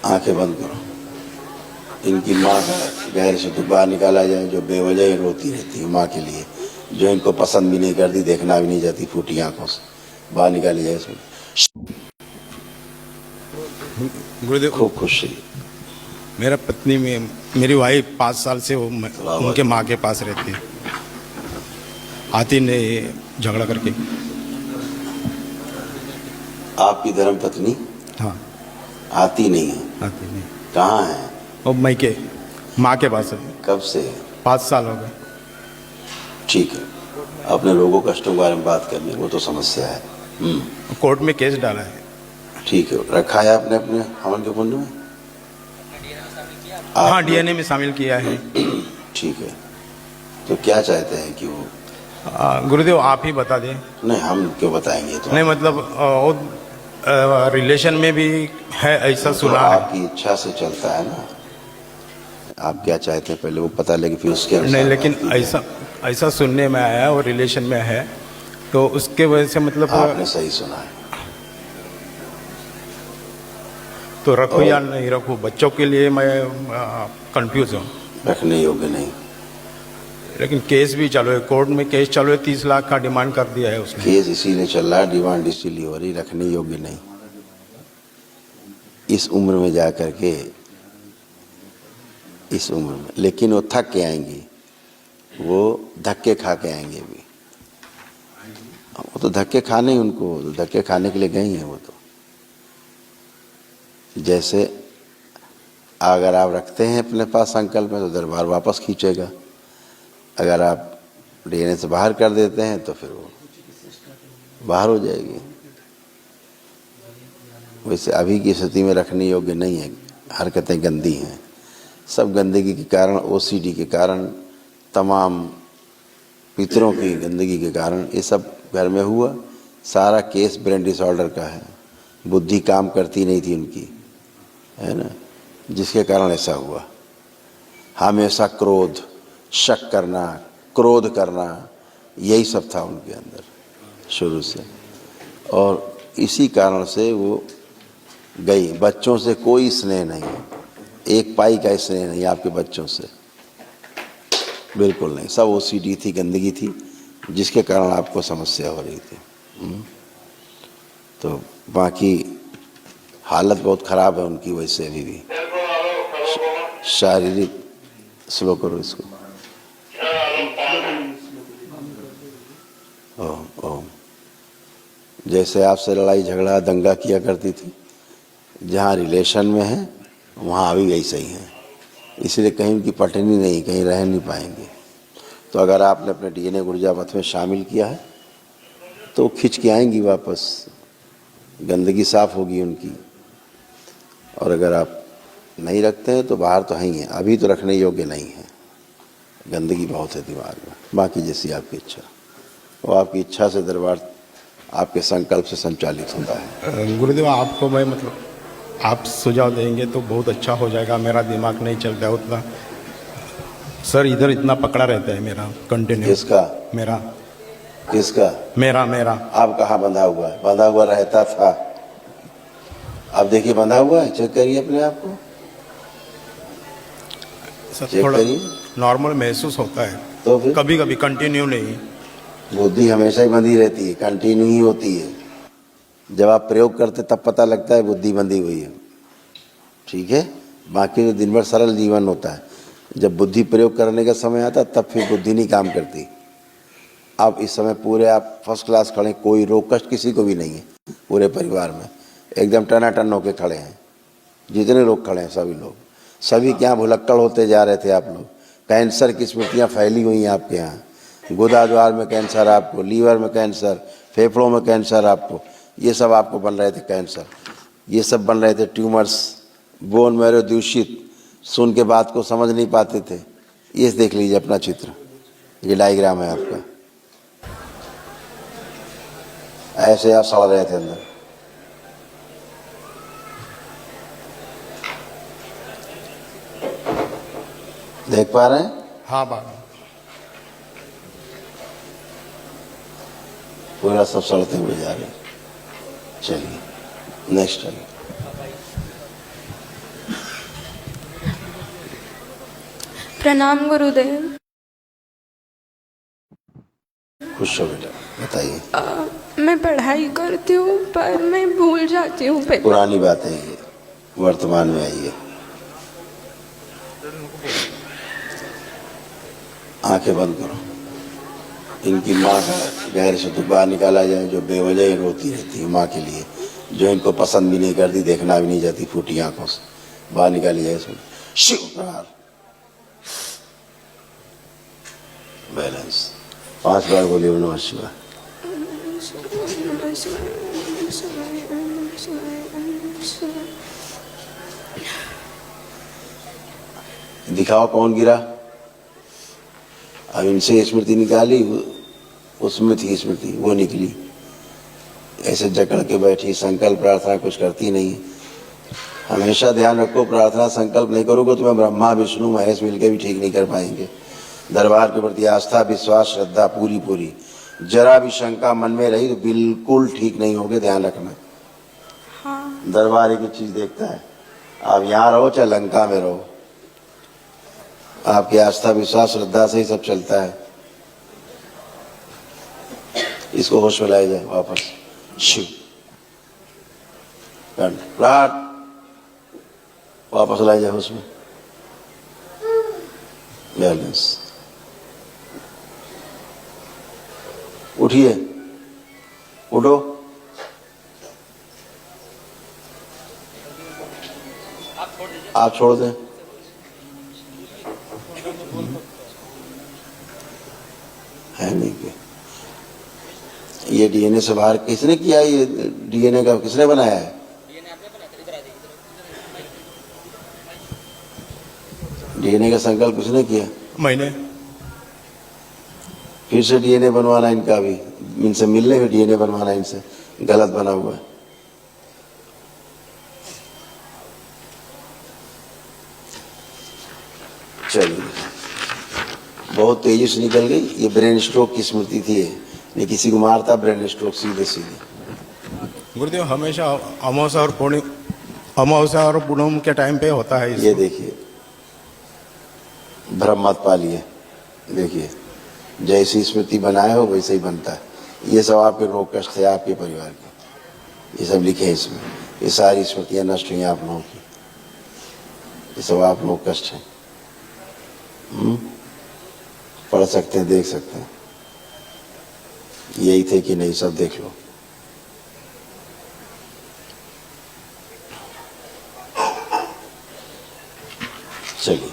आंखें बंद करो। इनकी माँ का गहरे से दुख बाहर निकाला जाए, जो बेवजह ही रोती रहती है माँ के लिए, जो इनको पसंद भी नहीं करती, देखना भी नहीं चाहती, फूटी आंखों से बाहर निकाली जाए इसमें। गुरुदेव, खूब खुश रही। मेरा पत्नी में मेरी वाइफ 5 साल से वो उनके माँ के पास रहती है, आती नहीं झगड़ा करके। आपकी धर्म पत्नी? हाँ, आती नहीं है? आती नहीं। कहाँ है? वो मई के माँ के पास है। कब से? 5 साल हो गए। ठीक है, अपने लोगों कष्टों के बारे में बात करनी, वो तो समस्या है। कोर्ट में केस डाला है। ठीक है, रखा है आपने अपने हवन के कुंड में? हाँ, डीएनए में शामिल किया है। ठीक है, तो क्या चाहते हैं कि वो? गुरुदेव आप ही बता दें। नहीं, हम क्यों बताएंगे? तो नहीं मतलब वो रिलेशन में भी है ऐसा तो सुना है। आपकी इच्छा से चलता है ना, आप क्या चाहते हैं पहले वो पता लगे, फिर उसके अनुसार। नहीं, लेकिन ऐसा सुनने में आया वो रिलेशन में है, तो उसके वजह से मतलब आपने सही सुना है। तो रखूं या नहीं रखूं, बच्चों के लिए मैं कंफ्यूज हूँ। रखने योग्य नहीं। लेकिन केस भी चालू है, कोर्ट में केस चालू है, 30 लाख का डिमांड कर दिया है उसने। केस इसीलिए चल रहा है, डिमांड इसीलिए हो रही, रखने योग्य नहीं। इस उम्र में जा करके, इस उम्र में, लेकिन वो थक के आएंगी, वो धक्के खा के आएंगे भी। वो तो धक्के खाने ही, उनको धक्के खाने के लिए गई हैं वो तो। जैसे अगर आप रखते हैं अपने पास संकल्प में तो दरबार वापस खींचेगा, अगर आप डीएनए से बाहर कर देते हैं तो फिर वो बाहर हो जाएगी। वैसे अभी की स्थिति में रखने योग्य नहीं है, हरकतें गंदी हैं, सब गंदगी के कारण, ओसीडी के कारण, तमाम पितरों की गंदगी के कारण ये सब घर में हुआ। सारा केस ब्रेन डिसऑर्डर का है, बुद्धि काम करती नहीं थी उनकी, है ना, जिसके कारण ऐसा हुआ। हमेशा क्रोध, शक करना, क्रोध करना, यही सब था उनके अंदर शुरू से, और इसी कारण से वो गई। बच्चों से कोई स्नेह नहीं, एक पाई का स्नेह नहीं आपके बच्चों से, बिल्कुल नहीं। सब ओसीडी थी, गंदगी थी, जिसके कारण आपको समस्या हो रही थी। तो बाकी हालत बहुत ख़राब है उनकी वैसे अभी भी, शारीरिक। स्लो करो इसको। ओम ओम। जैसे आपसे लड़ाई झगड़ा दंगा किया करती थी, जहाँ रिलेशन में है वहाँ अभी वैसे ही है, इसलिए कहीं उनकी पटनी नहीं, कहीं रह नहीं पाएंगे। तो अगर आपने अपने डीएनए ऊर्जा पथ में शामिल किया है तो खिंच के आएंगी वापस, गंदगी साफ होगी उनकी। और अगर आप नहीं रखते हैं तो बाहर तो है ही है, अभी तो रखने योग्य नहीं है, गंदगी बहुत है दिमाग में। बाकी जैसी आपकी इच्छा, वो आपकी इच्छा से दरबार आपके संकल्प से संचालित होता है। गुरुदेव आपको मैं मतलब आप सुझाव देंगे तो बहुत अच्छा हो जाएगा, मेरा दिमाग नहीं चलता है उतना सर, इधर इतना पकड़ा रहता है मेरा कंटिन्यू। किसका? मेरा। किसका? मेरा। आप कहाँ बंधा हुआ है? बंधा हुआ रहता था, अब देखिए बंधा हुआ है। चेक करिए अपने आप को, सर थोड़ा नॉर्मल महसूस होता है, तो फिर कभी कभी, कंटिन्यू नहीं। बुद्धि हमेशा ही बंधी रहती है, कंटिन्यू ही होती है। जब आप प्रयोग करते तब पता लगता है बुद्धि बंधी हुई है, ठीक है। बाकी तो दिन भर सरल जीवन होता है, जब बुद्धि प्रयोग करने का समय आता तब फिर बुद्धि नहीं काम करती। अब इस समय पूरे आप फर्स्ट क्लास खड़े, कोई रोग कष्ट किसी को भी नहीं है, पूरे परिवार में एकदम टनाटन होके खड़े हैं। जितने लोग खड़े हैं सभी लोग, सभी क्या भुलक्कड़ होते जा रहे थे आप लोग। कैंसर की स्मृतियाँ फैली हुई हैं आपके यहाँ, गुदाद्वार में कैंसर आपको, लीवर में कैंसर, फेफड़ों में कैंसर आपको, ये सब आपको बन रहे थे कैंसर, ये सब बन रहे थे ट्यूमर्स, बोन मैरो दूषित, सुन के बात को समझ नहीं पाते थे। ये देख लीजिए अपना चित्र, ये डायग्राम है आपका, ऐसे आप सड़ रहे थे अंदर। देख पा रहे हैं? हाँ बाबा। पूरा सब सड़ते हुए जा रहे हैं। चलिए नेक्स्ट आइए। प्रणाम गुरुदेव। खुश हो बेटा, बताइए। मैं पढ़ाई करती हूँ पर मैं भूल जाती हूँ। पुरानी बात है ये, वर्तमान में आइए। आंखें बंद करो। इनकी माँ का गहरे से दुख बाहर निकाला जाए, जो बेवजह ही रोती रहती है माँ के लिए, जो इनको पसंद भी नहीं करती, देखना भी नहीं जाती, फूटी आंखों से बाहर निकाली जाए। इसमें शिव प्रहार, बैलेंस 5 बार बोलिए ओम नमः शिवाय। दिखाओ कौन गिरा। अब इनसे स्मृति निकाली, उसमें थी स्मृति, वो निकली। ऐसे जकड़ के बैठी, संकल्प प्रार्थना कुछ करती नहीं। हमेशा ध्यान रखो, प्रार्थना संकल्प नहीं करोगे तो मैं ब्रह्मा विष्णु महेश मिलकर भी ठीक नहीं कर पाएंगे। दरबार के प्रति आस्था विश्वास श्रद्धा पूरी पूरी, जरा भी शंका मन में रही तो बिल्कुल ठीक नहीं होगे, ध्यान रखना। हाँ। दरबार एक चीज देखता है, आप यहाँ रहो चाहे लंका में रहो, आपकी आस्था विश्वास श्रद्धा से ही सब चलता है। इसको होश में लाया जाए वापस। शिव प्राण वापस लाया जाए होश में। बैलेंस। उठिए, उठो। आप छोड़ दें। है नहीं कि ये डीएनए से बाहर किसने किया? ये डीएनए का किसने बनाया है? डीएनए का संकल्प किसने किया? मैंने। फिर से डीएनए बनवाना इनका भी, इनसे मिलने में डीएनए बनवाना इनसे, गलत बना हुआ है। चलिए, बहुत तेजी से निकल गई। ये ब्रेन स्ट्रोक की स्मृति थी, ये किसी को मारता ब्रेन स्ट्रोक सीधे सीधे। गुरुदेव हमेशा अमावस्या और पूनम के टाइम पे होता है ये देखिए, भ्रम मत पालिए। देखिए, जैसी स्मृति बनाए हो वैसे ही बनता है। ये सब आपके रोग कष्ट थे, आपके परिवार के, ये सब लिखे हैं इसमें। ये सारी स्मृतियां नष्ट हुई आप लोगों की, ये सब आप लोग कष्ट हैं। पढ़ सकते हैं, देख सकते हैं। यही थे कि नहीं, सब देख लो। चलिए,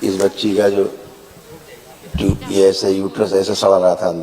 इस बच्ची का जो ये ऐसे यूट्रस ऐसे सड़ा रहा था,